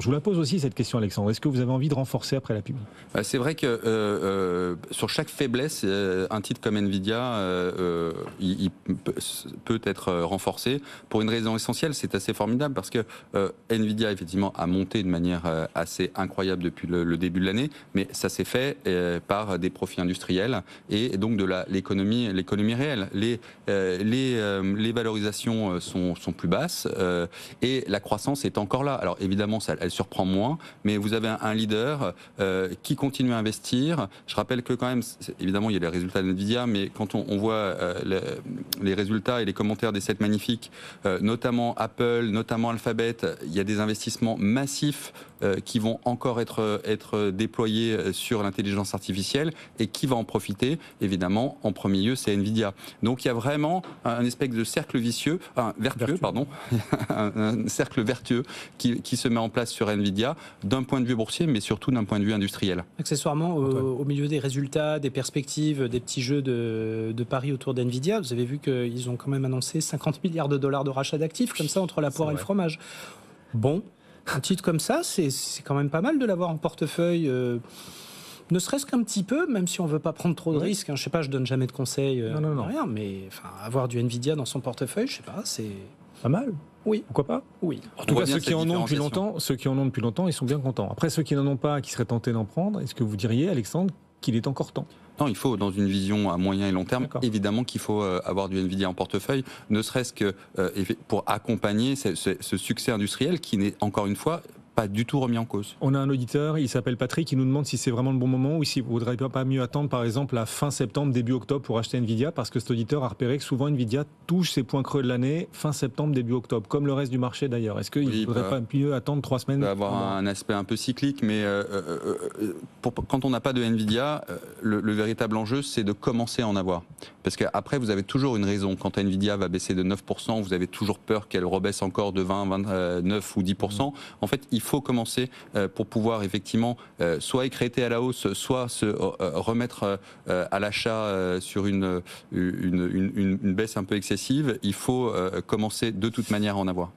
Je vous la pose aussi cette question, Alexandre. Est-ce que vous avez envie de renforcer après la pub? C'est vrai que sur chaque faiblesse, un titre comme Nvidia, il peut être renforcé. Pour une raison essentielle, c'est assez formidable parce que Nvidia, effectivement, a monté de manière assez incroyable depuis le début de l'année, mais ça s'est fait par des profits industriels et donc de l'économie réelle. Les valorisations sont plus basses et la croissance est encore là. Alors évidemment, elle surprend moins, mais vous avez un leader qui continue à investir. Je rappelle que quand même, évidemment, il y a les résultats de Nvidia, mais quand on voit les résultats et les commentaires des 7 magnifiques, notamment Apple, notamment Alphabet, il y a des investissements massifs qui vont encore être déployés sur l'intelligence artificielle, et qui va en profiter, évidemment, en premier lieu, c'est Nvidia. Donc il y a vraiment un espèce de cercle vertueux, pardon, un cercle vertueux qui se met en place sur Nvidia, d'un point de vue boursier, mais surtout d'un point de vue industriel. Accessoirement, au milieu des résultats, des perspectives, des petits jeux de paris autour d'Nvidia, vous avez vu qu'ils ont quand même annoncé 50 milliards de dollars de rachat d'actifs, comme ça, entre la poire et le fromage. Bon, un titre comme ça, c'est quand même pas mal de l'avoir en portefeuille, ne serait-ce qu'un petit peu, même si on ne veut pas prendre trop de risques. Hein. Je ne sais pas, je ne donne jamais de conseils, rien, mais avoir du Nvidia dans son portefeuille, je ne sais pas, c'est... Pas mal. Oui. Pourquoi pas? Oui. En tout cas, ceux qui en ont depuis longtemps, ils sont bien contents. Après, ceux qui n'en ont pas, qui seraient tentés d'en prendre, est-ce que vous diriez, Alexandre, qu'il est encore temps? Non, il faut, dans une vision à moyen et long terme, évidemment qu'il faut avoir du Nvidia en portefeuille, ne serait-ce que pour accompagner ce succès industriel qui n'est, encore une fois, pas du tout remis en cause. On a un auditeur, il s'appelle Patrick, qui nous demande si c'est vraiment le bon moment ou s'il ne vaudrait pas mieux attendre, par exemple, la fin septembre, début octobre pour acheter Nvidia, parce que cet auditeur a repéré que souvent Nvidia touche ses points creux de l'année fin septembre, début octobre, comme le reste du marché d'ailleurs. Est-ce qu'il ne faudrait pas mieux attendre 3 semaines? Il peut avoir un aspect un peu cyclique, mais quand on n'a pas de Nvidia, le véritable enjeu, c'est de commencer à en avoir. Parce qu'après, vous avez toujours une raison. Quand Nvidia va baisser de 9%, vous avez toujours peur qu'elle rebaisse encore de 20, 29 ou 10%. En fait, il faut commencer pour pouvoir effectivement soit écréter à la hausse, soit se remettre à l'achat sur une baisse un peu excessive. Il faut commencer de toute manière à en avoir.